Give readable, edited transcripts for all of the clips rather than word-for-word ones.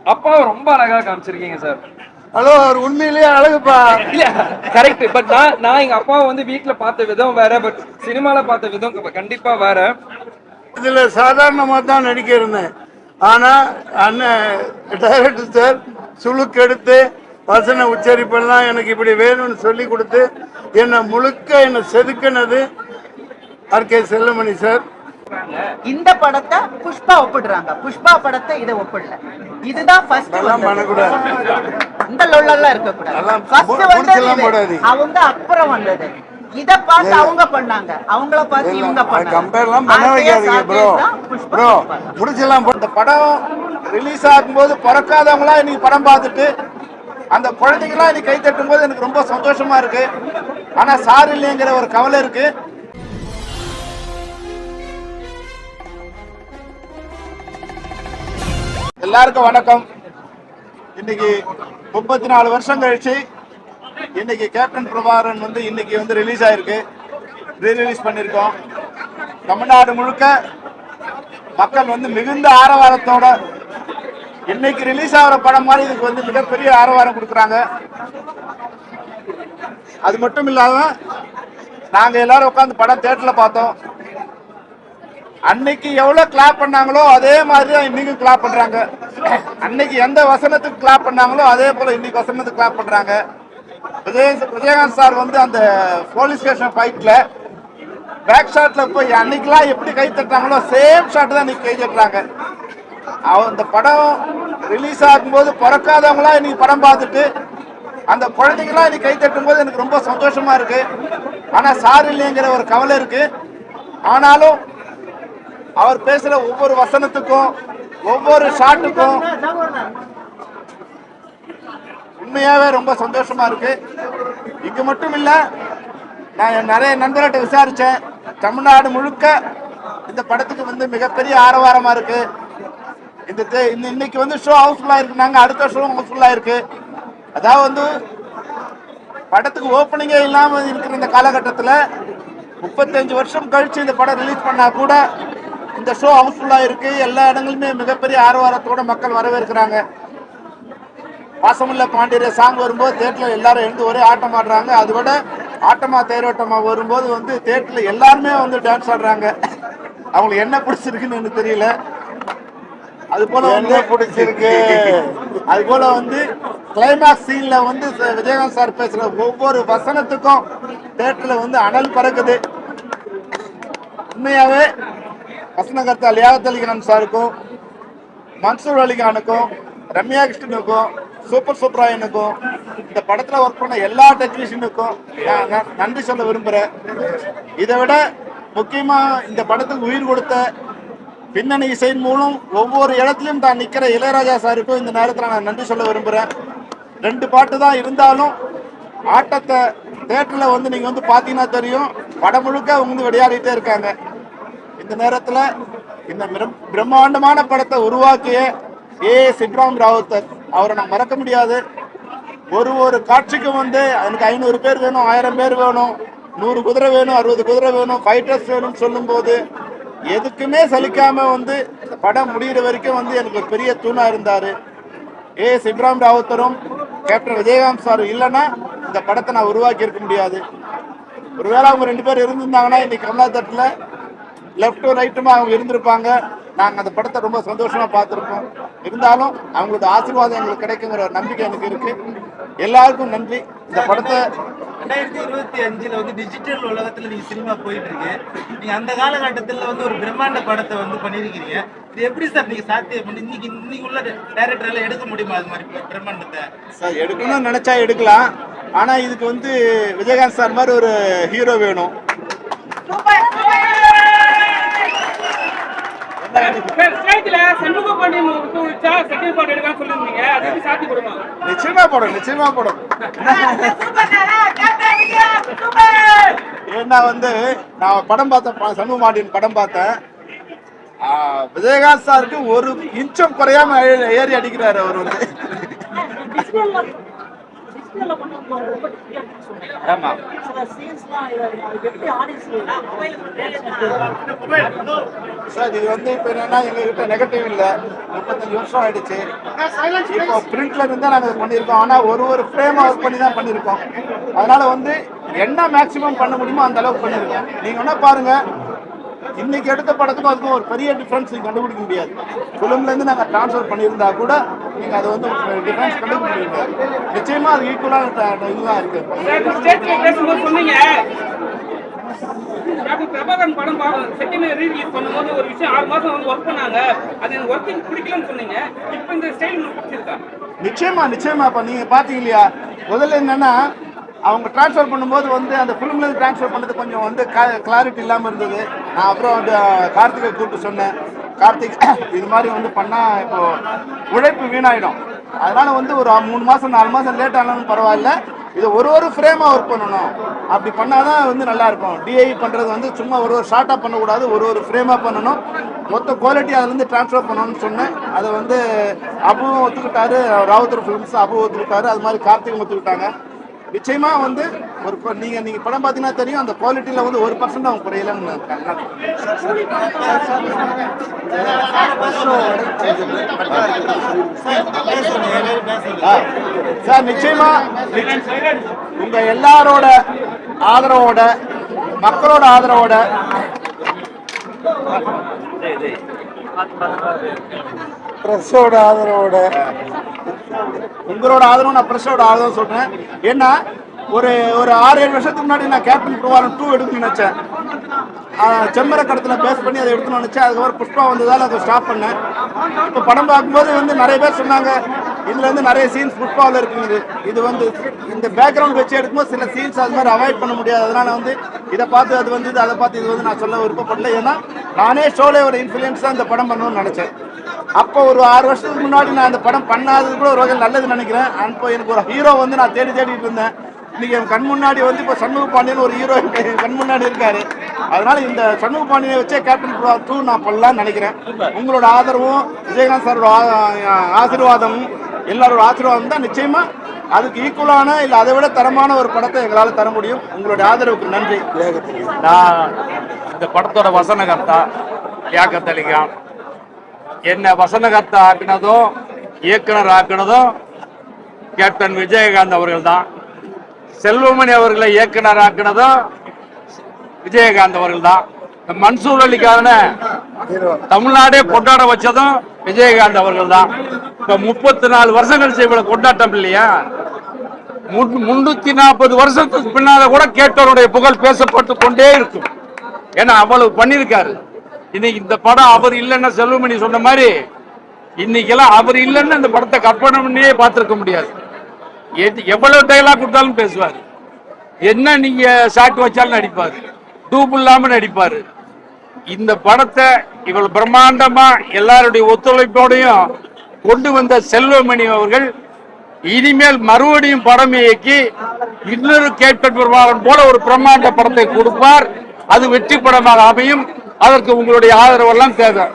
அப்பா ரொம்ப அழகா காமிச்சிருக்கீங்க சார். ஹலோ, அவர் உண்மையிலேயே அழகுப்பா. இல்ல கரெக்ட். பட் நான் எங்க அப்பாவை வந்து வீட்டுல பார்த்த விதம் வேற, பட் சினிமால பார்த்த விதம் கண்டிப்பா வேற. இதுல சாதாரணமா தான் நடிக்க இருந்தேன். ஆனா அண்ணன் டைரக்டர் சார் சுழுக்கெடுத்து வசன உச்சரிப்பெல்லாம் எனக்கு இப்படி வேணும்னு சொல்லி கொடுத்து என்னை செதுக்கினது ஆர்.கே. செல்வமணி சார். இந்த படத்தை புஷ்பா ஒப்பிடுறாங்க, புஷ்பா படத்தை இதை ஒப்பிடல. இதுதான் ஃபர்ஸ்ட். இந்த லொல்லெல்லாம் இருக்க கூடாது. அவங்க அப்புறம் வந்தது. இத பார்த்து அவங்க பண்ணாங்க, அவங்கள பார்த்து இவங்க பண்ணாங்க. கம்பேர்லாம் பண்ண வைக்காதீங்க ப்ரோ. ப்ரோ முடிச்சலாம். இந்த படம் ரிலீஸ் ஆகும்போது பிறக்காதவங்களா இன்னைக்கு படம் பார்த்துட்டு அந்த குழந்தைங்களா இன்னைக்கு கை தட்டும் போது எனக்கு ரொம்ப சந்தோஷமா இருக்கு. ஆனா சார் இல்லைங்கிற ஒரு கவலை இருக்கு. எல்லாருக்கும் வணக்கம். இன்னைக்கு 34 வருஷம் கழிச்சு இன்னைக்கு கேப்டன் பிரபாகரன் வந்து இன்னைக்கு வந்து ரிலீஸ் ஆயிருக்கு, ரீரிலீஸ் பண்ணிருக்கோம். தமிழ்நாடு முழுக்க மக்கள் வந்து மிகுந்த ஆரவாரத்தோட இன்னைக்கு ரிலீஸ் ஆகிற படம் மாதிரி இதுக்கு வந்து மிகப்பெரிய ஆரவாரம் கொடுக்குறாங்க. அது மட்டும் இல்லாம நாங்க எல்லாரும் உட்காந்து படம் தியேட்டர்ல பார்த்தோம். அன்னைக்கு எவ்வளவு கிளாப் பண்ணாங்களோ அதே மாதிரி தான் இன்னைக்கும் கிளாப் பண்றாங்க. அன்னைக்கு எந்த வசனத்துக்கு கிளாப் பண்ணாங்களோ அதே போல இன்னைக்கு வசனத்துக்கு கிளாப் பண்றாங்க. விஜயகாந்த் சார் வந்து அந்த போலீஸ் ஸ்டேஷன் ஃபைட்ல பேக் ஷாட்ல போய் அன்னைக்கெல்லாம் எப்படி கை தட்டாங்களோ சேம் ஷாட் தான் இன்னைக்கு கை தட்டுறாங்க. அந்த படம் ரிலீஸ் ஆகும்போது பிறக்காதவங்களா இன்னைக்கு படம் பார்த்துட்டு அந்த குழந்தைங்களாம் இன்னைக்கு கை தட்டும் போது எனக்கு ரொம்ப சந்தோஷமா இருக்கு. ஆனா சார் இல்லைங்கிற ஒரு கவலை இருக்கு. ஆனாலும் அவர் பேசுற ஒவ்வொரு வசனத்துக்கும் ஒவ்வொரு ஷாட்டுக்கும் உண்மையாவே ரொம்ப சந்தோஷமா இருக்கு. இங்க மட்டும் இல்ல, நான் நிறைய நண்பர்கிட்ட விசாரிச்சேன். தமிழ்நாடு முழுக்க இந்த படத்துக்கு வந்து மிகப்பெரிய ஆரவாரமா இருக்கு. இன்னைக்கு வந்து ஷோ ஹவுஸ்ஃபுல்லா இருக்குனாங்க, அடுத்த ஷோ ஹவுஸ்ஃபுல்லா இருக்கு. அதாவது வந்து படத்துக்கு ஓப்பனிங்கே இல்லாம இருக்கிற இந்த காலகட்டத்தில் 35 வருஷம் கழிச்சு இந்த படம் ரிலீஸ் பண்ணா கூட இந்த ஷோ ஹவுஸ்ஃபுல்லா இருக்கு. எல்லா இடங்களுமே மிகப்பெரிய ஆரவாரத்தோட மக்கள் வரவேற்கிறாங்க. பாசமுள்ள பாண்டியரே சாங் வரும்போது தேட்டர்ல எல்லாரும் எழுந்து ஒரே ஆட்டம் ஆடுறாங்க. அதை விட ஆட்டமா தேரோட்டமா வரும்போது வந்து தேட்டர்ல எல்லாருமே வந்து டான்ஸ் ஆடுறாங்க. அவங்களுக்கு என்ன பிடிச்சிருக்குன்னு எனக்கு தெரியல. அது போல வந்து பிடிச்சிருக்கு. அது போல வந்து கிளைமேக்ஸ் சீன்ல வந்து விஜயகாந்த் சார் பேசுற ஒவ்வொரு வசனத்துக்கும் தேட்டர்ல வந்து அனல் பறக்குது. உண்மையாவே வசனகர்த்தா லியாகத் அலிகான் சாருக்கும், மன்சூர் அலிகானுக்கும், ரம்யா கிருஷ்ணனுக்கும், சூப்பர் சுப்ராயனுக்கும், இந்த படத்துல ஒர்க் பண்ண எல்லா டெக்னீஷியனுக்கும் நன்றி சொல்ல விரும்புறேன். இதை விட முக்கியமா இந்த படத்துக்கு உயிர் கொடுத்த பின்னணி இசையின் மூலம் ஒவ்வொரு இடத்துலையும் தான் நிக்கிற இளையராஜா சாருக்கும் இந்த நேரத்தில் நான் நன்றி சொல்ல விரும்புறேன். 2 பாட்டு தான் இருந்தாலும் ஆட்டத்தை தேட்டர்ல வந்து நீங்க வந்து பாத்தீங்கன்னா தெரியும், படம் முழுக்க வந்து விளையாடிட்டே இருக்காங்க. இந்த நேரத்துல இந்த பிரம்மாண்டமான படத்தை உருவாக்கிய ஏஎஸ் இப்ராஹிம் ராவுத்தர் அவரை நான் மறக்க முடியாது. ஒரு காட்சிக்கும் வந்து எனக்கு 500 பேர் வேணும், 1000 பேர் வேணும், 100 குதிரை வேணும், 60 குதிரை வேணும், ஃபைட்டர்ஸ் வேணும்னு சொல்லும் போது எதுக்குமே சலிக்காம வந்து படம் முடிகிற வரைக்கும் வந்து எனக்கு ஒரு பெரிய தூணா இருந்தாரு. ஏஎஸ் இப்ராஹிம் ராவுத்தரும் கேப்டன் விஜயகாந்த் சார் இல்லைன்னா இந்த படத்தை நான் உருவாக்கி இருக்க முடியாது. ஒருவேளை அவங்க 2 பேர் இருந்திருந்தாங்கன்னா இன்னைக்கு கமலா தட்டில் லெஃப்ட்டும் ரைட்டுமா அவங்க இருந்திருப்பாங்க. நாங்கள் அந்த படத்தை ரொம்ப சந்தோஷமா பார்த்துருப்போம். இருந்தாலும் அவங்களோட ஆசீர்வாதம் எங்களுக்கு கிடைக்குங்கிற ஒரு நம்பிக்கை எனக்கு இருக்கு. எல்லாருக்கும் நன்றி. இந்த படத்தை 2025 வந்து டிஜிட்டல் உலகத்துல நீங்க சினிமா போயிட்டு இருக்கு. நீங்க அந்த காலகட்டத்தில் வந்து ஒரு பிரம்மாண்ட படத்தை வந்து பண்ணிருக்கீங்க. இது எப்படி சார் நீங்க சாத்தியம் பண்ணி இன்னைக்கு உள்ள டைரக்டர்ல எடுக்க முடியுமா? அது மாதிரி பிரம்மாண்டத்தை சார் எடுக்கணும்னு நினைச்சா எடுக்கலாம். ஆனா இதுக்கு வந்து விஜயகாந்த் சார் மாதிரி ஒரு ஹீரோ வேணும். நிச்சயமா போடும். ஏன்னா வந்து நான் படம் பார்த்தேன், சண்முக பாண்டியன் படம் பார்த்தேன். விஜயகாந்த் சாருக்கு 1 இன்ச்சும் குறையாம ஏறி அடிக்கிறாரு அவர் வந்து. ஆமா சார் இது வந்து இப்ப என்னன்னா எங்ககிட்ட நெகட்டிவ் இல்ல 35 வருஷம் ஆயிடுச்சு. இப்போ பிரிண்ட்ல இருந்தா நாங்க பண்ணிருக்கோம். ஆனா ஒரு ஃப்ரேம் ஒர்க் பண்ணி தான் பண்ணிருக்கோம். அதனால வந்து என்ன மேக்ஸிமம் பண்ண முடியுமோ அந்த அளவுக்கு பண்ணிருக்கோம். நீங்க என்ன பாருங்க, இன்னைக்கு எடுத்த படத்துக்கும் அதுக்கும் ஒரு பெரிய டிஃபரன்ஸ் நீங்க கண்டுபிடிக்க முடியாது. ஃபிலிம்ல இருந்து நாங்க டிரான்ஸ்ஃபர் பண்ணியிருந்தா கூட நீங்க அதை வந்து டிஃபரன்ஸ் கண்டுபிடிக்க முடியாது. நிச்சயமா அது ஈக்குவலான இதுதான் இருக்கு. பேசும்போது சொன்னீங்க பிரபாகரன் படம் செகண்ட் ரீலீஸ் பண்ணும்போது ஒரு விஷயம் 6 மாசம் வந்து ஒர்க் பண்ணாங்க, அது எனக்கு ஒர்க்கிங் பிடிக்கலன்னு சொன்னீங்க. இப்போ இந்த ஸ்டைல் உங்களுக்கு பிடிச்சிருக்கா? நிச்சயமா இப்ப நீங்க பாத்தீங்க இல்லையா, முதல்ல என்னன்னா அவங்க டிரான்ஸ்ஃபர் பண்ணும்போது வந்து அந்த ஃபிலிம்ல இருந்து டிரான்ஸ்ஃபர் பண்ணது கொஞ்சம் வந்து கிளாரிட்டி இல்லாம இருந்தது. நான் அப்புறம் அந்த கார்த்திகை கூப்பிட்டு சொன்னேன், கார்த்திக் இது மாதிரி வந்து பண்ணா இப்போ உழைப்பு வீணாயிடும். அதனால வந்து ஒரு 3 மாசம் 4 மாசம் லேட் ஆனாலும் பரவாயில்ல, இது ஒரு ஃப்ரேமா ஒர்க் பண்ணணும். அப்படி பண்ணாதான் வந்து நல்லா இருக்கும். டிஐ பண்றது வந்து சும்மா ஒரு ஷார்ட்டா பண்ணக்கூடாது, ஒரு ஃப்ரேமா பண்ணணும். மொத்த குவாலிட்டி அதுல இருந்து டிரான்ஸ்ஃபர் பண்ணணும்னு சொன்னேன். அதை வந்து அபுவும் ஒத்துக்கிட்டாரு, ராவுத்தர் ஃபிலிம்ஸ் அபு ஒத்துக்கிட்டாரு, அது மாதிரி கார்த்திகும் ஒத்துக்கிட்டாங்க. நிச்சயமா வந்து நீங்க படம் பார்த்தீங்கன்னா தெரியும், அந்த குவாலிட்டியில வந்து 1% அவங்க குறையலன்னு. சார் நிச்சயமா உங்க எல்லாரோட ஆதரவோட, மக்களோட ஆதரவோட, பிரஸோட ஆதரவோட, உங்களோட ஆதரவு, நான் பிரஸோட ஆதரவு சொல்றேன். ஏன்னா ஒரு 6-7 வருஷத்துக்கு முன்னாடி நான் கேப்டன் பிரபாகரன் 2 எடுக்கணும்னு நினைச்சேன். செம்மர கடத்துல பேஸ் பண்ணி அதை எடுக்கணும்னு நினைச்சேன். அதுக்கப்புறம் புஷ்பா வந்ததால அதை ஸ்டாப் பண்ணேன். இப்போ படம் பார்க்கும்போது வந்து நிறைய பேர் சொன்னாங்க, இதுல வந்து நிறைய சீன்ஸ் புஷ்பாவில் இருக்குது. இது வந்து இந்த பேக்ரவுண்ட் வச்சு எடுக்கும்போது சில சீன்ஸ் அது மாதிரி அவாய்ட் பண்ண முடியாது. அதனால வந்து இதை பார்த்து அது வந்து அதை பார்த்து இது வந்து நான் சொல்ல விருப்பப்படல. ஏன்னா நானே ஷோலே ஒரு இன்ஃப்ளூயன்ஸ் தான் இந்த படம் பண்ணணும்னு நினைச்சேன். அப்போ ஒரு 6 வருஷத்துக்கு முன்னாடி நான் அந்த படம் பண்ணாதது கூட ஒரு வகையில் நல்லதுன்னு நினைக்கிறேன். அப்போ எனக்கு ஒரு ஹீரோ வந்து நான் தேடிட்டு இருந்தேன். இன்னைக்கு என் கண் முன்னாடி வந்து இப்போ சண்முக பாண்டியன் ஒரு ஹீரோ கண் முன்னாடி இருக்காரு. அதனால இந்த சண்முக பாண்டியனை வச்சே கேப்டன் 2 நான் பண்ணலாம்னு நினைக்கிறேன். உங்களோட ஆதரவும் விஜயகாந்த் சாரோட ஆசீர்வாதமும் எல்லாரோட ஆசீர்வாதம் தான் நிச்சயமா அதுக்கு ஈக்குவலான இல்லை அதை விட தரமான ஒரு படத்தை எங்களால் தர முடியும். உங்களுடைய ஆதரவுக்கு நன்றி. நான் இந்த படத்தோட வசனகர்த்தா லியாக்கத் அலி கான். என்ன வசனகர்த்தா ஆக்கினதும் இயக்குனர் ஆக்கினதும் கேப்டன் விஜயகாந்த் அவர்கள் தான். செல்வமணி அவர்களை இயக்குனர் ஆக்கினதும் விஜயகாந்த் அவர்கள் தான். மன்சூர் அலிக்கான தமிழ்நாடே கொண்டாட வச்சதும் விஜயகாந்த் அவர்கள் தான். இப்ப 34 வருஷம் கழிச்சு இவ்வளவு கொண்டாட்டம் இல்லையா? 340 வருஷத்துக்கு பின்னால கூட கேப்டனுடைய புகழ் பேசப்பட்டு கொண்டே இருக்கும். ஏன்னா அவ்வளவு பண்ணிருக்காரு. இன்னைக்கு இந்த படம் அவர் இல்லைன்னா செல்வமணி சொன்ன மாதிரி இன்னைக்கெல்லாம் அவர் இல்லைன்னு இந்த படத்தை கற்பனை பண்ணியே பார்த்திருக்க முடியாது. எவ்வளவு டைலாக் கொடுத்தாலும் பேசுவார். என்ன நீங்க ஷாட் வச்சாலும் நடிப்பாரு, டூப் இல்லாம நடிப்பாரு. இந்த படத்தை இவ்வளவு பிரம்மாண்டமா எல்லாருடைய ஒத்துழைப்போடையும் கொண்டு வந்த செல்வமணி அவர்கள் இனிமேல் மறுபடியும் படம் இயக்கி இன்னொரு கேப்டன் பிரபாகரன் போல ஒரு பிரம்மாண்ட படத்தை கொடுப்பார். அது வெற்றி படமாக அமையும். அதற்கு உங்களுடைய ஆதரவெல்லாம் தேவை.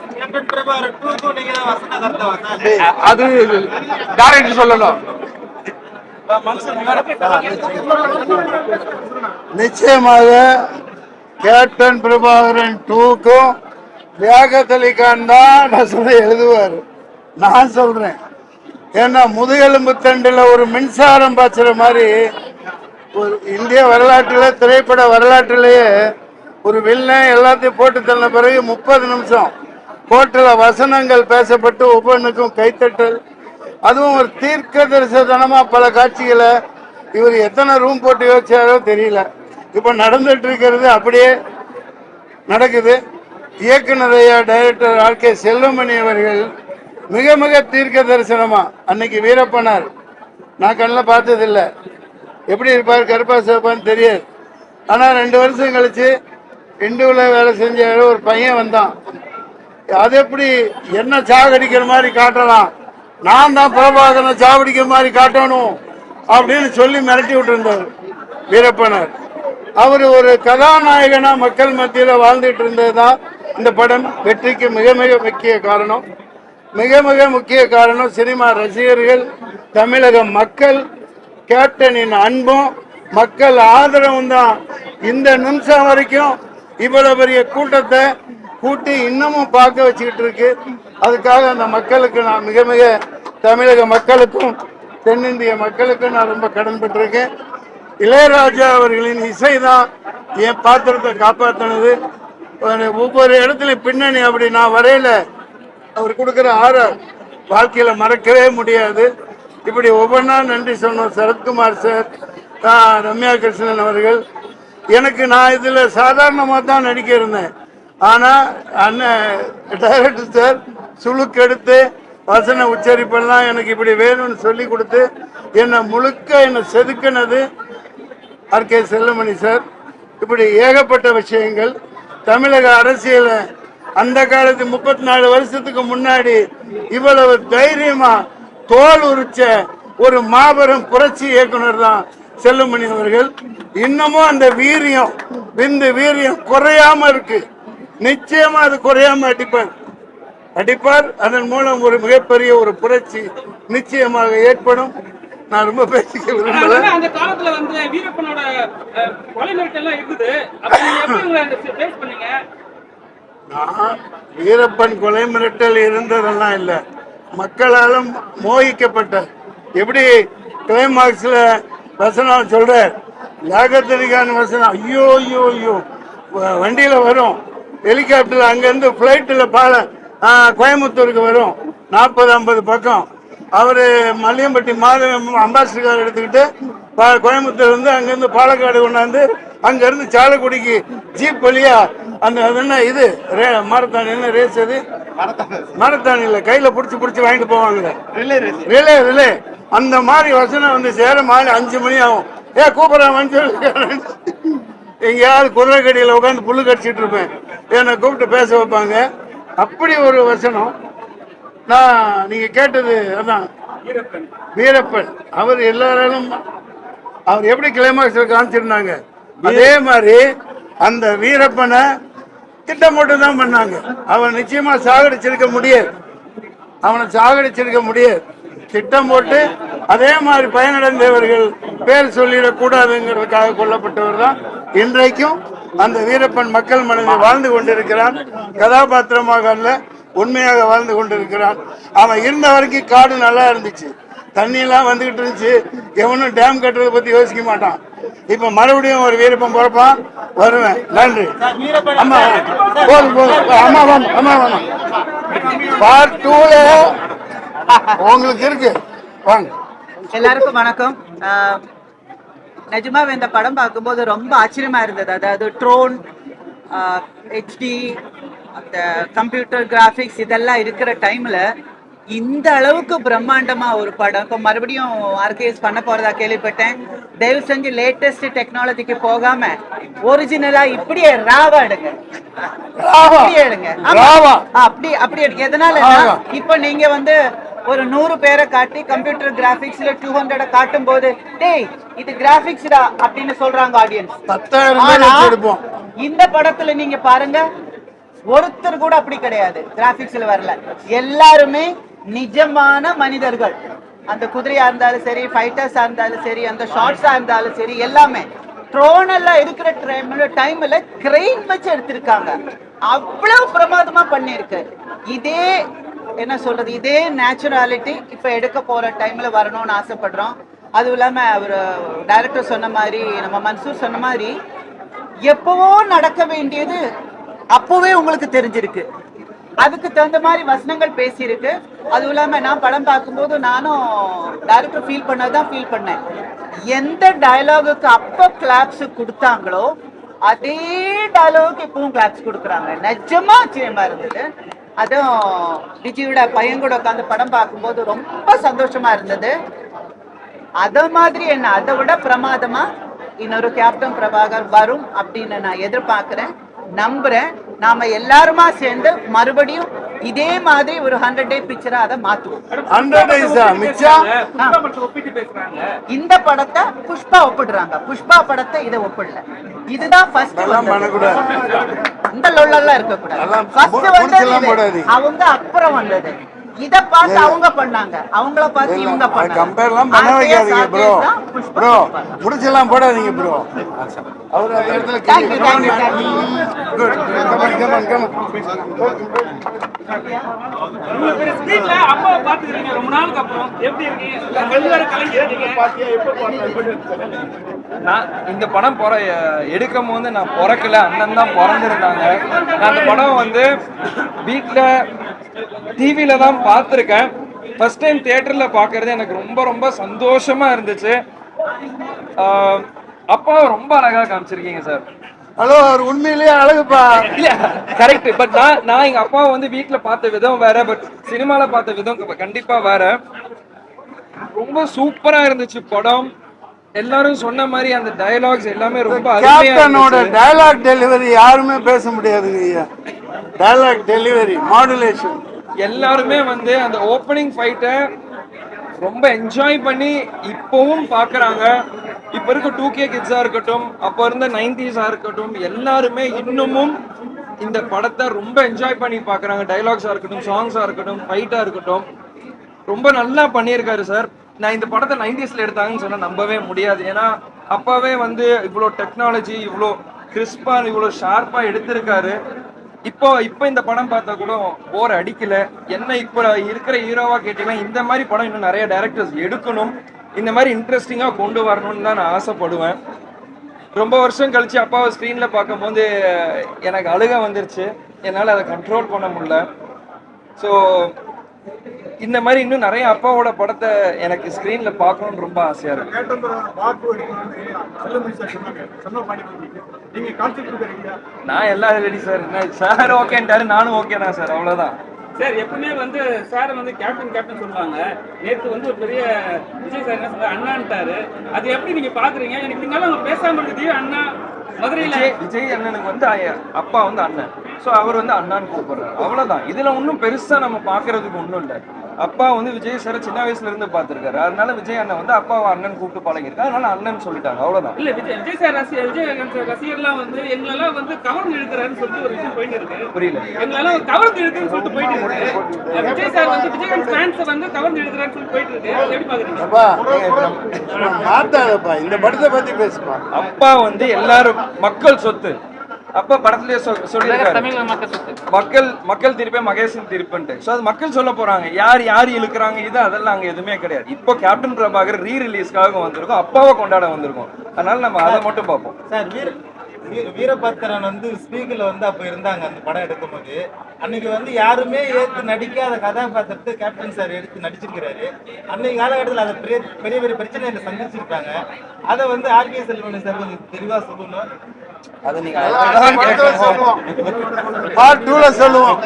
அது டைரக்டர் சொல்லணும். நிச்சயமாக கேப்டன் பிரபாகரன் 2க்கும் லியாக்கத் அலி கான் தான் எழுதுவார். நான் சொல்றேன். ஏன்னா முதுகெலும்பு தண்டில் ஒரு மின்சாரம் பாய்ச்சுற மாதிரி ஒரு இந்திய வரலாற்றிலே, திரைப்பட வரலாற்றிலேயே ஒரு வில்லன் எல்லாத்தையும் போட்டு தள்ள பிறகு 30 நிமிஷம் கோர்ட்டில் வசனங்கள் பேசப்பட்டு ஒவ்வொன்றுக்கும் கைத்தட்டல், அதுவும் ஒரு தீர்க்க தரிசனமா பல காட்சிகளை இவர் எத்தனை ரூம் போட்டு யோசிச்சாரோ தெரியல. இப்ப நடந்துட்டு இருக்கிறது அப்படியே நடக்குது. இயக்குனர் டைரக்டர் RK செல்வமணி அவர்கள் மிக மிக தீர்க்க தரிசனமா, அன்னைக்கு வீரப்பனார் நான் கண்ணில் பார்த்ததில்லை, எப்படி இருப்பார் கருப்பா சிவப்பான்னு தெரியாது. ஆனா 2 வருஷம் கழிச்சு இந்துல வேலை செஞ்ச ஒரு பையன் வந்தான். அது எப்படி என்ன சாகடிக்கிற மாதிரி காட்டலாம், நான் தான் பிரபாகரனை சாவடிக்கிற மாதிரி காட்டணும் அப்படின்னு சொல்லி மிரட்டி விட்டுருந்தார் வீரப்பனார். அவர் ஒரு கதாநாயகனா மக்கள் மத்தியில் வாழ்ந்துட்டு இருந்ததுதான் இந்த படம் வெற்றிக்கு மிக மிக முக்கிய காரணம். மிக மிக முக்கிய காரணம் சினிமா ரசிகர்கள், தமிழக மக்கள் கேப்டனின் அன்பும் மக்கள் ஆதரவும் தான் இந்த நிமிஷம் வரைக்கும் இவ்வளவு பெரிய கூட்டத்தை கூட்டி இன்னமும் பார்க்க வச்சுக்கிட்டு இருக்கு. அதுக்காக அந்த மக்களுக்கு நான் மிக மிக தமிழக மக்களுக்கும் தென்னிந்திய மக்களுக்கும் நான் ரொம்ப கடன்பட்டிருக்கேன். இளையராஜா அவர்களின் இசை தான் என் பாத்திரத்தை காப்பாற்றினது. ஒவ்வொரு இடத்துலையும் பின்னணி அப்படி நான் வரையில அவர் கொடுக்குற வாழ்க்கையில மறக்கவே முடியாது. இப்படி ஒவ்வொன்றா நன்றி சொன்னோம். சரத்குமார் சார், ரம்யா கிருஷ்ணன் அவர்கள். எனக்கு நான் இதுல சாதாரணமாக தான் நடிக்க இருந்தேன். ஆனா அண்ணன் டைரக்டர் சார் சுழுக்கெடுத்து வசன உச்சரிப்பெல்லாம் எனக்கு இப்படி வேணும்னு சொல்லி கொடுத்து என்னை முழுக்க என்னை செதுக்கினது ஆர்.கே. செல்வமணி சார். இப்படி ஏகப்பட்ட விஷயங்கள் தமிழக அரசியல அந்த காலத்து 34 வருஷத்துக்கு முன்னாடி இவ்வளவு தைரியமா தோல் உரிச்ச ஒரு மாபெரும் புரட்சி இயக்குனர் தான் செல்வமணி அவர்கள். இன்னமும் அந்த வீரியம் வீரியம் குறையாம இருக்கு. நிச்சயமா அது குறையாம அடிப்பார். அதன் மூலம் ஒரு மிகப்பெரிய ஒரு புரட்சி நிச்சயமாக ஏற்படும். நான் ரொம்ப பேசிக்க விரும்பல. அந்த காலத்துல வந்து வீரப்பனோட கொலை மிரட்டல் இருக்குது. அப்ப நீங்க எப்படி உங்களை ஃபேஸ் பண்ணீங்க? நான் வீரப்பன் கொலை மிரட்டல் இருந்ததெல்லாம் இல்ல, மக்களாலும் மோகிக்கப்பட்ட. எப்படி கிளைமாக்ஸ்ல வசனம் சொல்ற யாகத்தனிக்கான வசனம், ஐயோ ஐயோ ஐயோ வண்டியில வரும், ஹெலிகாப்டர்ல அங்கிருந்து பிளைட்ல கோயம்புத்தூருக்கு வரும் 40-50 பக்கம். அவரு மல்லியம்பட்டி அம்பாசிடர் எடுத்துக்கிட்டு கோயம்புத்தூர் வந்து அங்கிருந்து பாலக்காடு கொண்டாந்து அங்கிருந்து சாலக்குடிக்கு ஜீப் வழியா அந்த என்ன இது மாரத்தான் என்ன ரேஸ் அது மாரத்தான் இல்ல கையில புடிச்சு வாங்கிட்டு போவாங்க ரிலே அந்த மாதிரி வசனம் வந்து சேர மாதிரி 5 மணி ஆகும். கூப்பிடறான்னு சொல்லி எங்கேயாவது குதிரை கடியில உட்காந்து புல்லு கடிச்சிட்டு இருப்பேன். என்னை கூப்பிட்டு பேச வைப்பாங்க. அப்படி ஒரு வசனம். நான் நீங்க கேட்டது அதான் வீரப்பன். அவர் எல்லாராலும் அவர் எப்படி கிளைமாக்ஸ்ல காமிச்சிருந்தாங்க அதே மாதிரி அந்த வீரப்பனை திட்டம் போட்டு தான் பண்ணாங்க. அவன் நிச்சயமா சாகடிச்சிருக்க முடியாது. திட்டம் போட்டு அதே மாதிரி பயனடைந்தவர்கள் பேர் சொல்லிடக்கூடாதுங்கிறதுக்காக கொல்லப்பட்டவர் தான் இன்றைக்கும் அந்த வீரப்பன் மக்கள் மனதில் வாழ்ந்து கொண்டிருக்கிறான். கதாபாத்திரமாக அல்ல, உண்மையாக வாழ்ந்து கொண்டிருக்கிறான். அவன் இருந்த வரைக்கும் காடு நல்லா இருந்துச்சு, தண்ணி எல்லாம் வந்துகிட்டு இருந்துச்சு. எவனும் டேம் கட்டுறதை பத்தி யோசிக்க மாட்டான். இப்ப மறுபடியும் ஒரு வீரப்பன் பிறப்பான், வருவேன். நன்றி. அம்மா அம்மா பார்ட் 2ல உங்களுக்கு இருக்கு. வாங்க. எல்லாருக்கும் வணக்கம். நிஜமாவே இந்த படம் பார்க்கும்போது ரொம்ப ஆச்சரியமா இருந்தது. அதாவது ட்ரோன், HD, அந்த கம்ப்யூட்டர் கிராஃபிக்ஸ் இதெல்லாம் இருக்கிற டைம்ல இந்த அளவுக்கு பிரம்மாண்டமா ஒரு படம் இப்போ மறுபடியும் ஆர்கேஎஸ் பண்ண போறதா கேள்விப்பட்டேன். தயவு செஞ்சு லேட்டஸ்ட் டெக்னாலஜிக்கு போகாம ஒரிஜினலா இப்படியே ராவா எடுங்க. அப்படி எடுங்க. எதனால இப்ப நீங்க வந்து ஒரு 100 பேரை காட்டி கம்ப்யூட்டர் கிராபிக்ஸ்ல 200 காட்டும் போது டேய் இது கிராபிக்ஸ்டா அப்படின்னு சொல்றாங்க ஆடியன்ஸ். 10,000 இந்த படத்துல நீங்க பாருங்க, ஒருத்தர் கூட அப்படி கிடையாது, கிராபிக்ஸ்ல வரல. எல்லாருமே நிஜமான மனிதர்கள். அந்த குதிரையா இருந்தாலும் சரி, ஃபைட்டர்ஸா இருந்தாலும் சரி, அந்த ஷார்ட்ஸா இருந்தாலும் சரி, எல்லாமே ட்ரோன் எல்லாம் இருக்கிற டைம்ல கிரெயின் வச்சு எடுத்திருக்காங்க. அவ்வளவு பிரமாதமா பண்ணிருக்கு. இதே என்ன சொல்றது, இதே நேச்சுராலிட்டி இப்ப எடுக்க போற டைம்ல வரணும்னு ஆசைப்படுறோம். அதுவும் இல்லாம அவர் டைரக்டர் சொன்ன மாதிரி, நம்ம மன்சூர் சொன்ன மாதிரி, எப்பவோ நடக்க வேண்டியது அப்பவே உங்களுக்கு தெரிஞ்சிருக்கு. அதுக்கு தகுந்த மாதிரி வசனங்கள் பேசியிருக்கு. அதுவும் இல்லாம நான் படம் பார்க்கும்போது நானும் டைரக்டர் ஃபீல் பண்ணேன். எந்த டயலாகுக்கு அப்ப கிளாப்ஸ் கொடுத்தாங்களோ அதே டயலாகுக்கு இப்பவும் கிளாப்ஸ் கொடுக்குறாங்க. நிஜமா ஆச்சரியமா இருந்தது. அதுவும் விஜயோட பையன் கூட உட்காந்து படம் பார்க்கும்போது ரொம்ப சந்தோஷமா இருந்தது. அத மாதிரி என்ன அதை விட பிரமாதமா இன்னொரு கேப்டன் பிரபாகர் வரும் அப்படின்னு நான் எதிர்பார்க்கிறேன், நம்புறேன். நாம எல்லாருமா சேர்ந்து மறுபடியும் இதே மாதிரி ஒரு 100 டே பிக்சரா அதை மாத்துவோம். இந்த படத்தை புஷ்பா ஒப்பிடுறாங்க, புஷ்பா படத்தை இதை ஒப்பிடல. இதுதான் ஃபர்ஸ்ட். இந்த லொல்லெல்லாம் இருக்க கூடாது. ஃபர்ஸ்ட் வந்தது அவங்க, அப்புறம் வந்தது. இத பார்த்து அவங்க பண்ணாங்க, அவங்கள பார்த்து இவங்க பண்ணாங்க. கம்பேர்லாம் பண்ண வைக்காதீங்க ப்ரோ. ப்ரோ முடிச்செல்லாம் போடாதீங்க ப்ரோ. அவர் அந்த இடத்துல Thank you, thank you, thank you. ஸ்ட்ரீட்ல அப்பாவை பாத்துக்கிறீங்க ரொம்ப நாளுக்கு அப்புறம், எப்படி இருக்கீங்க? கல்வியார கலைஞர் நீங்க. நான் இந்த படம் எடுக்கும் போது நான் பிறக்கல, அண்ணன் தான் பிறந்திருந்தாங்க. நான் அந்த படம் வந்து வீட்டில் டிவியில தான் பார்த்துருக்கேன். ஃபர்ஸ்ட் டைம் தியேட்டர்ல பார்க்கறது எனக்கு ரொம்ப ரொம்ப சந்தோஷமா இருந்துச்சு. அப்பாவை ரொம்ப அழகா காமிச்சிருக்கீங்க சார். ஹலோ, அவர் உண்மையிலேயே அழகுப்பா. இல்ல கரெக்ட். பட் நான் எங்க அப்பாவை வந்து வீட்டில் பார்த்த விதம் வேற, பட் சினிமால பார்த்த விதம் கண்டிப்பா வேற. ரொம்ப சூப்பரா இருந்துச்சு படம். எல்லாரும் சொன்ன மாதிரி அந்த டயலாக்ஸ் எல்லாமே ரொம்ப கேப்டனோட டயலாக் டெலிவரி யாருமே பேச முடியாதுங்க ஐயா. டயலாக் டெலிவரி மாடுலேஷன் எல்லாருமே வந்து அந்த ஓப்பனிங் ஃபைட்டை ரொம்ப என்ஜாய் பண்ணி இப்பவும் பாக்குறாங்க. இப்ப இருக்க 2K கிட்ஸா இருக்கட்டும், அப்ப இருந்த 90s இருக்கட்டும், எல்லாருமே இன்னமும் இந்த படத்தை ரொம்ப என்ஜாய் பண்ணி பாக்குறாங்க. டைலாக்ஸா இருக்கட்டும், சாங்ஸா இருக்கட்டும், ஃபைட்டா இருக்கட்டும், ரொம்ப நல்லா பண்ணியிருக்காரு சார். நான் இந்த படத்தை 90sல எடுத்தாங்கன்னு சொன்னா நம்பவே முடியாது. ஏன்னா அப்பவே வந்து இவ்வளோ டெக்னாலஜி, இவ்வளோ கிறிஸ்பா, இவ்வளோ ஷார்ப்பா எடுத்திருக்காரு. இப்போ இந்த படம் பார்த்தா கூட போர் அடிக்கல. என்ன இப்போ இருக்கிற ஹீரோவா கேட்டீங்கன்னா இந்த மாதிரி படம் இன்னும் நிறைய டைரக்டர்ஸ் எடுக்கணும், இந்த மாதிரி இன்ட்ரெஸ்டிங்கா கொண்டு வரணும்னு தான் நான் ஆசைப்படுவேன். ரொம்ப வருஷம் கழிச்சு அப்பாவை ஸ்க்ரீன்ல பார்க்கும்போது எனக்கு அழுக வந்துருச்சு. என்னால் அதை கண்ட்ரோல் பண்ண முடியல. ஸோ இந்த மாதிரி இன்னும் நிறைய அப்பாவோட படத்தை எனக்கு ஸ்க்ரீன்ல பார்க்கணும்னு ரொம்ப ஆசையா இருக்கு. நான் எல்லாம் ரெடி சார். சார் ஓகேன்ட்டாரு, நானும் ஓகே தான் சார், அவ்வளவுதான். சார் எப்பவுமே வந்து சார் வந்து கேப்டன் சொல்லுவாங்க. நேற்று வந்து ஒரு பெரிய விஜய் சார் என்ன சொல்றாரு, அண்ணான்ட்டாரு. அது எப்படி நீங்க பாக்குறீங்க? எனக்கு நீங்களும் அவங்க பேசாம இருக்குது அண்ணா மதுரையில. விஜய் அண்ணனுக்கு வந்து அப்பா வந்து அண்ணன், ஸோ அவர் வந்து அண்ணான்னு கூப்பிடுறாரு, அவ்வளவுதான். இதுல ஒன்றும் பெருசா நம்ம பாக்குறதுக்கு ஒன்றும் இல்லை. அப்பா வந்து விஜய் சார் சின்ன வயசுல இருந்து பார்த்திருக்காரு, அதனால விஜய் அண்ணன் வந்து அப்பாவை அண்ணன் கூப்பிட்டு பழகிருக்காரு, அதனால அண்ணன் சொல்லிட்டாங்க, அவ்வளவுதான். இல்ல விஜய் சார் ரசிகர்லாம் வந்து எங்களெல்லாம் வந்து கவர்ந்து இழுக்கிறாருன்னு சொல்லிட்டு ஒரு விஷயம் போயிட்டு இருக்கு. புரியல. எங்களெல்லாம் கவர்ந்து இழுக்குன்னு சொல்லிட்டு போயிட்டு இருக்கு. விஜய் சார் வந்து விஜயகாந்த் ஃபேன்ஸ் வந்து கவர்ந்து இழுக்கிறாருன்னு சொல்லிட்டு போயிட்டு இருக்கு. எப்படி பாக்குறீங்க? மாத்தாதப்பா, இந்த படத்தை பத்தி பேசுப்பா. அப்பா வந்து எல்லாரும் மக்கள் சொத்து. அப்ப படத்திலேயே சொல்லியிருக்காரு, மக்கள் திருப்பே மகேசன் திருப்புன்ட்டு. ஸோ அது மக்கள் சொல்ல போறாங்க, யார் இழுக்கிறாங்க, இது அதெல்லாம் அங்க எதுவுமே கிடையாது. இப்போ கேப்டன் பிரபாகர் ரீரிலீஸ்க்காக வந்திருக்கோம், அப்பாவை கொண்டாட வந்திருக்கோம். அதனால நம்ம அதை மட்டும் பார்ப்போம். சார் வீரபத்திரன் வந்து ஸ்பீக்கர்ல வந்து அப்ப இருந்தாங்க அந்த படம் எடுக்கும் போது. அன்னைக்கு வந்து யாருமே ஏற்று நடிக்காத கதாபாத்திரத்தை கேப்டன் சார் எடுத்து நடிச்சிருக்கிறாரு. அன்னைக்கு காலகட்டத்தில் அதை பெரிய பெரிய பிரச்சனைகளை சந்திச்சிருக்காங்க. அதை வந்து ஆர்கே செல்வன் சார் கொஞ்சம் தெளிவா சொல்லணும். அதை நீங்க பார்ட் 2ல சொல்லுவோம்.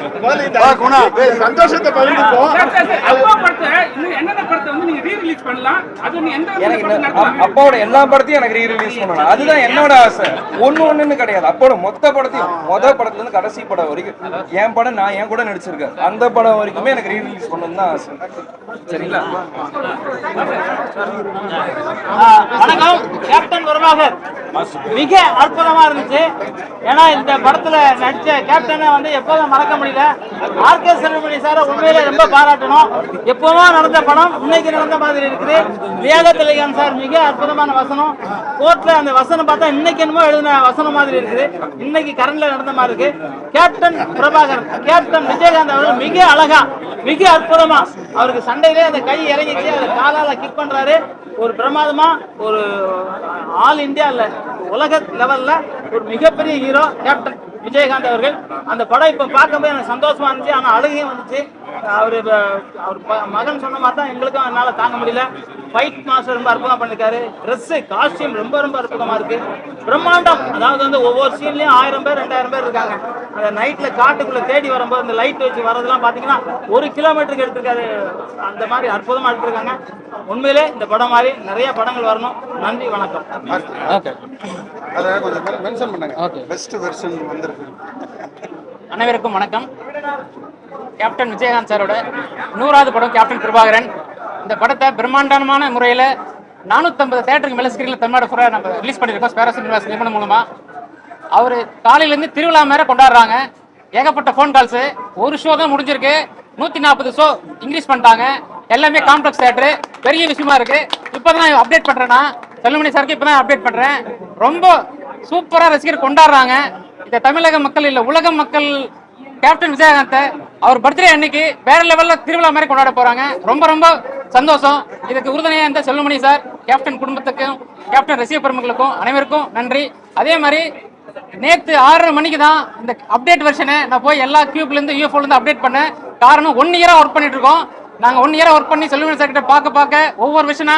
சந்தோஷத்தை பகிர்ந்துப்போம். அப்பாவோட எல்லா படத்தையும் எனக்கு ரீரிலீஸ் பண்ணணும், அதுதான் என்னோட ஆசை. ஒண்ணுன்னு கிடையாது, அப்போட மொத்த படத்தையும் முதல் படத்துல இருந்து கடைசி படம் வரைக்கும் என் படம் நான் என் கூட நடிச்சிருக்கேன், அந்த படம் வரைக்குமே எனக்கு ரீரிலீஸ் பண்ணணும் தான் ஆசை. சரிங்களா? வணக்கம். கேப்டன் பிரபாகர் மிக அற்புதமா இருந்துச்சு. ஏன்னா இந்த படத்துல நடிச்ச கேப்டனை வந்து எப்போதும் மறக்க முடியல. ஆர்கே செல்வமணி சார் உண்மையிலே ரொம்ப பாராட்டணும். எப்பவும் நடந்த படம் இன்னைக்கு நடந்த மாதிரி இருக்குது. விவேகத்திலகன் சார் மிக அற்புதமான வசனம். கோர்ட்ல அந்த வசனம் பார்த்தா இன்னைக்கு என்னமோ எழுதின வசனம் மாதிரி இருக்குது, இன்னைக்கு கரண்ட்ல நடந்த மாதிரி இருக்கு. கேப்டன் பிரபாகர், கேப்டன் விஜயகாந்த் அவர்கள் மிக அழகா மிக அற்புதமா அவருக்கு சண்டையிலே அந்த கை இறங்கிச்சு, அதை காலால கிக் பண்றாரு. ஒரு பிரமாதமா ஒரு ஆல் இந்தியா இல்ல உலக லெவல்ல ஒரு மிகப்பெரிய ஹீரோ கேப்டன் விஜயகாந்த் அவர்கள். அந்த படம் இப்ப பார்க்கும்போது எனக்கு சந்தோஷமா இருந்துச்சு, ஆனா அழுகையும் வந்துச்சு. அவர் மகன் சொன்ன மாதிரி தான் எங்களுக்கும் என்னால தாங்க முடியல. ஃபைட் மாஸ்டர் ரொம்ப அற்புதமா பண்ணிருக்காரு. ட்ரெஸ் காஸ்டியூம் ரொம்ப ரொம்ப அற்புதமா இருக்கு, பிரம்மாண்டம். அதாவது வந்து ஒவ்வொரு சீன்லயும் 1000 பேர் 2000 பேர் இருக்காங்க. அந்த நைட்ல காட்டுக்குள்ள தேடி வரும்போது இந்த லைட் வச்சு வரதெல்லாம் பாத்தீங்கன்னா 1 கிலோமீட்டருக்கு எடுத்திருக்காரு. அந்த மாதிரி அற்புதமா எடுத்திருக்காங்க. உண்மையிலே இந்த படம் மாதிரி நிறைய படங்கள் வரணும். நன்றி, வணக்கம். அனைவருக்கும் வணக்கம். கேப்டன் விஜயகாந்த் சாரோட 100வது படம் கேப்டன் பிரபாகரன். இந்த படத்தை பிரம்மாண்டமான முறையில் 450 தேட்டருக்கு மேலே ஸ்கிரீனில் தமிழ்நாடு ஃபுல்லாக நம்ம ரிலீஸ் பண்ணியிருக்கோம் ஸ்பேரோ சினிமாஸ் நிறுவனம் மூலமாக. அவர் காலையிலேருந்து திருவிழா மேலே கொண்டாடுறாங்க. ஏகப்பட்ட ஃபோன் கால்ஸு. ஒரு ஷோ தான் முடிஞ்சிருக்கு, 140 ஷோ இன்க்ரீஸ் பண்ணிட்டாங்க. எல்லாமே காம்ப்ளெக்ஸ் தியேட்டர், பெரிய விஷயமா இருக்கு. இப்பதான் நான் அப்டேட் பண்றேன்னா செல்லுமணி சாருக்கு இப்பதான் அப்டேட் பண்றேன். ரொம்ப சூப்பரா ரசிகர் கொண்டாடுறாங்க. இந்த தமிழக மக்கள் இல்ல உலக மக்கள் கேப்டன் விஜயகாந்த் அவர் பர்த்டே அன்னைக்கு வேற லெவல்ல திருவிழா மாதிரி கொண்டாட போறாங்க. ரொம்ப ரொம்ப சந்தோஷம். இதுக்கு உறுதுணையா இருந்த செல்லுமணி சார், கேப்டன் குடும்பத்துக்கும் கேப்டன் ரசிக பெருமக்களுக்கும் அனைவருக்கும் நன்றி. அதே மாதிரி நேற்று 6:30 மணிக்கு தான் இந்த அப்டேட் வெர்ஷனை நான் போய் எல்லா கியூப்ல இருந்து யூஎஃப்ஓல இருந்து அப்டேட் பண்ணேன். காரணம் 1 இயரா ஒர்க் பண்ணிட்டு இருக்கோம். நாங்க 1 இயரா ஒர்க் பண்ணி செல்லுமணி சார் கிட்ட பார்க்க ஒவ்வொரு விஷயனா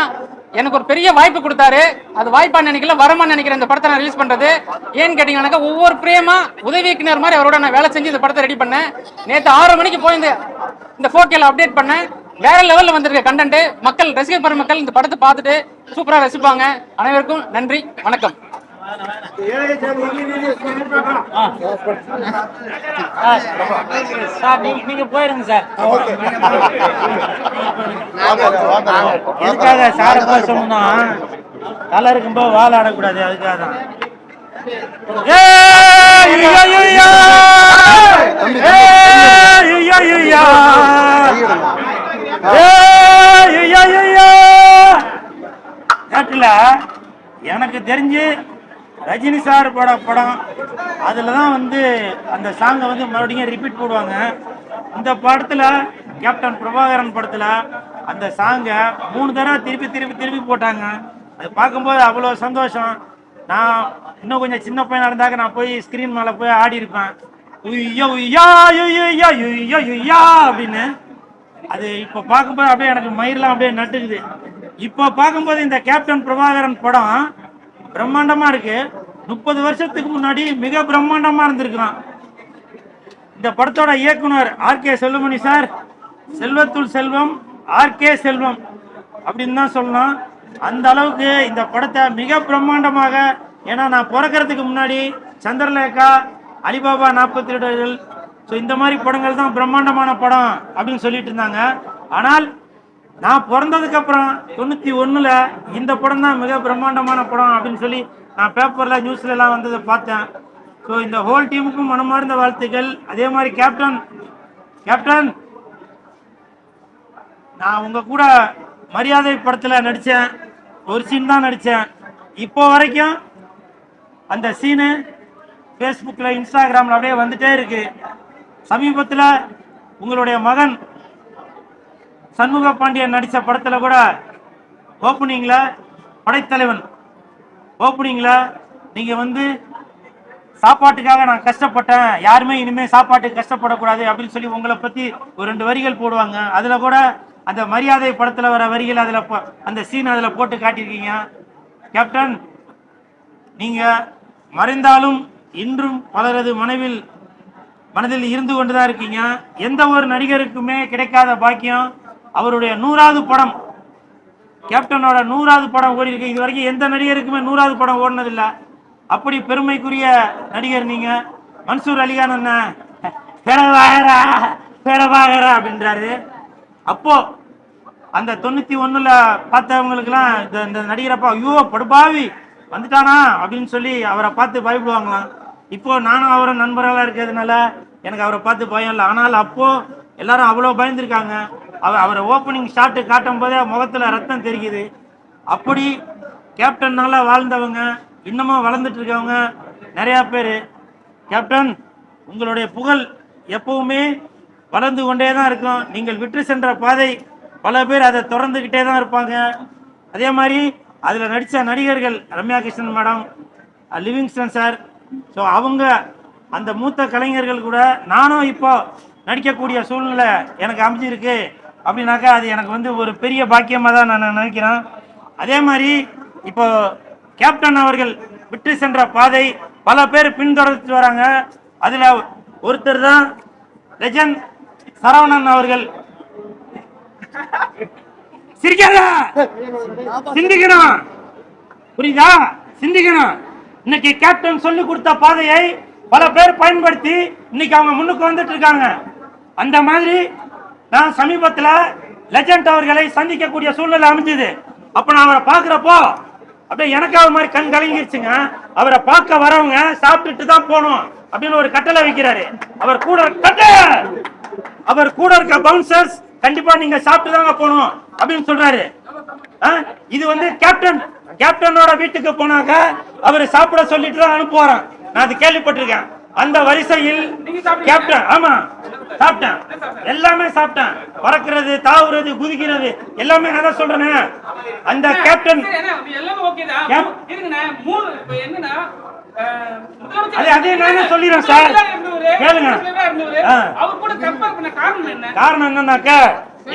எனக்கு ஒரு பெரிய வாய்ப்பு கொடுத்தாரு. அது வாய்ப்பா நினைக்கல, வரமா நினைக்கிறேன் இந்த படத்தை நான் ரிலீஸ் பண்றது. ஏன்னு கேட்டீங்கன்னா ஒவ்வொரு பிரேமா உதவி இயக்குனர் மாதிரி அவரோட நான் வேலை செஞ்சு இந்த படத்தை ரெடி பண்ணேன். நேற்று 6 மணிக்கு போய் இந்த 4Kல அப்டேட் பண்ணேன். வேற லெவல்ல வந்திருக்க கண்டென்ட். மக்கள் ரசிகர் பெருமக்கள் இந்த படத்தை பார்த்துட்டு சூப்பரா ரசிப்பாங்க. அனைவருக்கும் நன்றி, வணக்கம். சார் நீங்க போயிருங்க சார். எதுக்காக சார பேசணும்னா தலை இருக்கும்போது வாழ ஆடக்கூடாது, அதுக்காக தான். எனக்கு தெரிஞ்சு ரஜினி சார் படம் அதில் தான் வந்து அந்த சாங்கை வந்து மறுபடியும் ரிப்பீட் போடுவாங்க. இந்த படத்தில் கேப்டன் பிரபாகரன் படத்தில் அந்த சாங்கை 3 தடவை திருப்பி போட்டாங்க. அது பார்க்கும்போது அவ்வளோ சந்தோஷம். நான் இன்னும் கொஞ்சம் சின்ன பையனாக இருந்தாக்க நான் போய் ஸ்க்ரீன் மேலே போய் ஆடி இருப்பேன். அப்படின்னு அது இப்போ பார்க்கும்போது அப்படியே எனக்கு மயிரெலாம் அப்படியே நட்டுக்குது. இப்போ பார்க்கும்போது இந்த கேப்டன் பிரபாகரன் படம் பிரம்மாண்டமா இருக்கு. 30 வருஷத்துக்கு முன்னாடி மிக பிரம்மாண்டமா இருந்திருக்கிறான். இந்த படத்தோட இயக்குனர் ஆர்கே செல்லுமணி சார், செல்வத்துள் செல்வம் ஆர்கே செல்வம் அப்படின்னு தான் சொல்லலாம். அந்த அளவுக்கு இந்த படத்தை மிக பிரம்மாண்டமாக, ஏன்னா நான் பிறக்கிறதுக்கு முன்னாடி சந்திரலேகா, அலிபாபா 42, ஸோ இந்த மாதிரி படங்கள் தான் பிரம்மாண்டமான படம் அப்படின்னு சொல்லிட்டு இருந்தாங்க. ஆனால் நான் பிறந்ததுக்கு அப்புறம் 91ல் இந்த படம் தான் மிக பிரம்மாண்டமான படம் அப்படின்னு சொல்லி நான் பேப்பர்ல நியூஸ்ல எல்லாம் வந்ததை பார்த்தேன். ஸோ இந்த ஹோல் டீமுக்கும் மனமார்ந்த வாழ்த்துக்கள். அதே மாதிரி கேப்டன் நான் உங்க கூட மரியாதை படத்தில் நடித்தேன். ஒரு சீன் தான் நடித்தேன். இப்போ வரைக்கும் அந்த சீனு ஃபேஸ்புக்கில், இன்ஸ்டாகிராமில் அப்படியே வந்துட்டே இருக்கு. சமீபத்தில் உங்களுடைய மகன் சண்முக பாண்டியன் நடித்த படத்தில் கூட ஓப்பனிங்கில் படைத்தலைவன் ஓப்பனிங்கில் நீங்கள் வந்து சாப்பாட்டுக்காக நான் கஷ்டப்பட்டேன், யாருமே இனிமேல் சாப்பாட்டுக்கு கஷ்டப்படக்கூடாது அப்படின்னு சொல்லி உங்களை பற்றி ஒரு 2 வரிகள் போடுவாங்க. அதில் கூட அந்த மரியாதை படத்தில் வர வரிகள் அதில் அந்த சீன் அதில் போட்டு காட்டியிருக்கீங்க. கேப்டன், நீங்கள் மறைந்தாலும் இன்றும் பலரது மனதில் இருந்து கொண்டு தான் இருக்கீங்க. எந்த ஒரு நடிகருக்குமே கிடைக்காத பாக்கியம் அவருடைய 100வது படம், கேப்டனோட 100வது படம் ஓடி இருக்கு. இது வரைக்கும் எந்த நடிகருக்குமே 100வது படம் ஓடினதில்லை. அப்படி பெருமைக்குரிய நடிகர் நீங்க. மன்சூர் அலிகான் என்ன பேரவாகரா அப்படின்றாரு. அப்போ அந்த 91ல் பார்த்தவங்களுக்குலாம் இந்த நடிகரப்பா ஐயோ படுபாவி வந்துட்டானா அப்படின்னு சொல்லி அவரை பார்த்து பயப்படுவாங்களாம். இப்போ நானும் அவரை நண்பர்களாக இருக்கிறதுனால எனக்கு அவரை பார்த்து பயம் இல்லை. ஆனால் அப்போ எல்லாரும் அவ்வளோ பயந்துருக்காங்க. அவரை ஓப்பனிங் ஷாட்டு காட்டும் போதே முகத்தில் ரத்தம் தெரிக்குது. அப்படி கேப்டன்னால வாழ்ந்தவங்க, இன்னமும் வளர்ந்துட்டு இருக்கவங்க நிறையா பேர். கேப்டன், உங்களுடைய புகழ் எப்பவுமே வளர்ந்து கொண்டே தான் இருக்கும். நீங்கள் விட்டு சென்ற பாதை பல பேர் அதை தொடர்ந்துக்கிட்டே தான் இருப்பாங்க. அதே மாதிரி அதில் நடித்த நடிகர்கள் Ramya Krishnan madam, Livingston sir, so அவங்க அந்த மூத்த கலைஞர்கள் கூட நானும் இப்போ நடிக்கக்கூடிய சூழ்நிலை எனக்கு அமைஞ்சிருக்கு அப்படின்னாக்கா அது எனக்கு வந்து ஒரு பெரிய பாக்கியமாக தான் நான் நினைக்கிறேன். அதே மாதிரி இப்போ கேப்டன் அவர்கள் விட்டு சென்ற பாதை பல பேர் பின்தொடர்ந்து வராங்க. அதில் ஒருத்தர் தான் லெஜண்ட் சரவணன் அவர்கள். சிரிக்காத, சிந்திக்கணும், புரியுதா? சிந்திக்கணும். இன்னைக்கு கேப்டன் சொல்லி கொடுத்த பாதையை பல பேர் பயன்படுத்தி இன்னைக்கு அவங்க முன்னுக்கு வந்துட்டு இருக்காங்க. அந்த மாதிரி நான் சமீபத்தில் லெஜண்ட் அவர்களை சந்திக்கக்கூடிய சூழ்நிலை அமைஞ்சது. அப்ப நான் அவரை பார்க்கிறப்போ அப்படியே எனக்கு அவர் மாதிரி கண் கலங்கிருச்சுங்க. அவரை பார்க்க வரவங்க சாப்பிட்டுட்டு தான் போகணும் அப்படின்னு ஒரு கட்டளை வைக்கிறாரு. அவர் கூட அவர் கூட இருக்க பவுன்சர்ஸ் கண்டிப்பா நீங்க சாப்பிட்டு தாங்க போகணும் அப்படின்னு சொல்றாரு. இது வந்து கேப்டனோட வீட்டுக்கு போனாக்க அவரு சாப்பிட சொல்லிட்டு தான் அனுப்புவாராம். நான் அது கேள்விப்பட்டிருக்கேன். அந்த வரிசையில் கேப்டன் ஆமா சாப்பிட்டேன், எல்லாமே சாப்பிட்டேன். பறக்கிறது, தாவுறது, குதிக்கிறது எல்லாமே நான் தான் சொல்றேன். அந்த கேப்டன் அதே நானே சொல்லிடுறேன் சார், கேளுங்க. காரணம் என்னன்னாக்க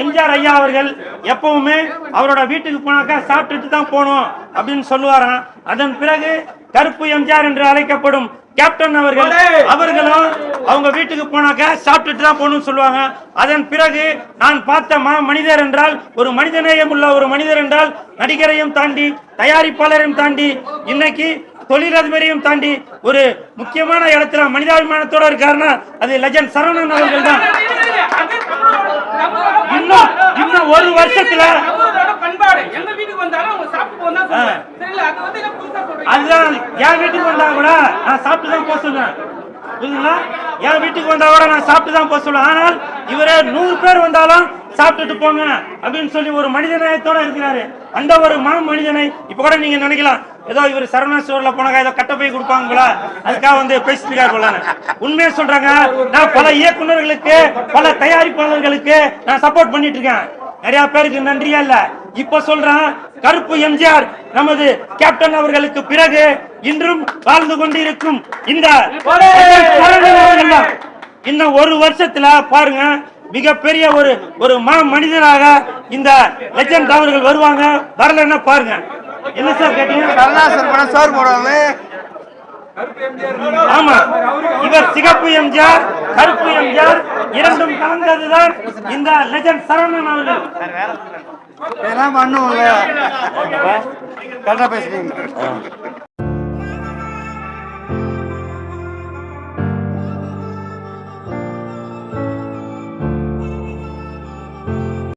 எம்ஜிஆர் ஐயா அவர்கள் எப்பவுமே அவரோட வீட்டுக்கு போனாக்கா சாப்பிட்டுட்டு தான் போகணும் அப்படின்னு சொல்லுவாராம். அதன் பிறகு கருப்பு எம்ஜிஆர் என்று அழைக்கப்படும் கேப்டன் அவர்களும் அவங்க வீட்டுக்கு போனாக்க சாப்பிட்டுட்டு தான் போகணும்னு சொல்லுவாங்க. அதன் பிறகு நான் பார்த்த மனிதர் என்றால் ஒரு மனிதநேயம் உள்ள ஒரு மனிதர் என்றால் நடிகரையும் தாண்டி தயாரிப்பாளரையும் தாண்டி இன்னைக்கு தொழிலதிபரையும் தாண்டி ஒரு முக்கியமான இடத்துல மனிதாபிமானத்தோட இருக்காருன்னா அது லெஜண்ட் சரவணன் அவர்கள் தான். இன்னும் ஒரு வருஷத்துல அதுதான் என் வீட்டுக்கு வந்தா கூட நான் சாப்பிட்டு தான் போக சொல்லுவேன். புரியுதுங்களா? என் வீட்டுக்கு வந்தா கூட நான் சாப்பிட்டு தான் போக சொல்லுவேன். ஆனால் இவரே 100 பேர் வந்தாலும் சாப்பிட்டுட்டு போங்க அப்படின்னு சொல்லி ஒரு மனிதநேயத்தோட இருக்கிறாரு. அந்த ஒரு மனிதனை இப்ப கூட நீங்க நினைக்கலாம் ஏதோ இவர் சரவணா ஸ்டோர்ல போனாங்க ஏதோ கட்ட போய் கொடுப்பாங்களா அதுக்காக வந்து பேசிட்டு. உண்மையை சொல்றாங்க, நான் பல இயக்குநர்களுக்கு பல தயாரிப்பாளர்களுக்கு நான் சப்போர்ட் பண்ணிட்டு இருக்கேன். நிறைய பேருக்கு நன்றியா இல்ல. இப்ப சொல்றேன், கருப்பு எம்ஜிஆர் நமது கேப்டன் அவர்களுக்கு பிறகு இன்றும் வாழ்ந்து கொண்டிருக்கும் இந்த இன்னும் ஒரு வருஷத்துல பாருங்க மிகப்பெரிய ஒரு மனிதனாக இந்த லெஜண்ட் அவர்கள் வருவாங்க. வரலன்னா பாருங்க. என்ன சார் கேட்டீங்க? சோறு போடுவாங்க. ஆமா, இவர் சிகப்பு எம்ஜிஆர், கருப்பு எம்ஜிஆர் இரண்டும் கலந்ததுதான் இந்த லெஜண்ட் சரவணன் அவர்கள். இதெல்லாம் பண்ணுவோம்ல, கரெக்டா பேசுறீங்க.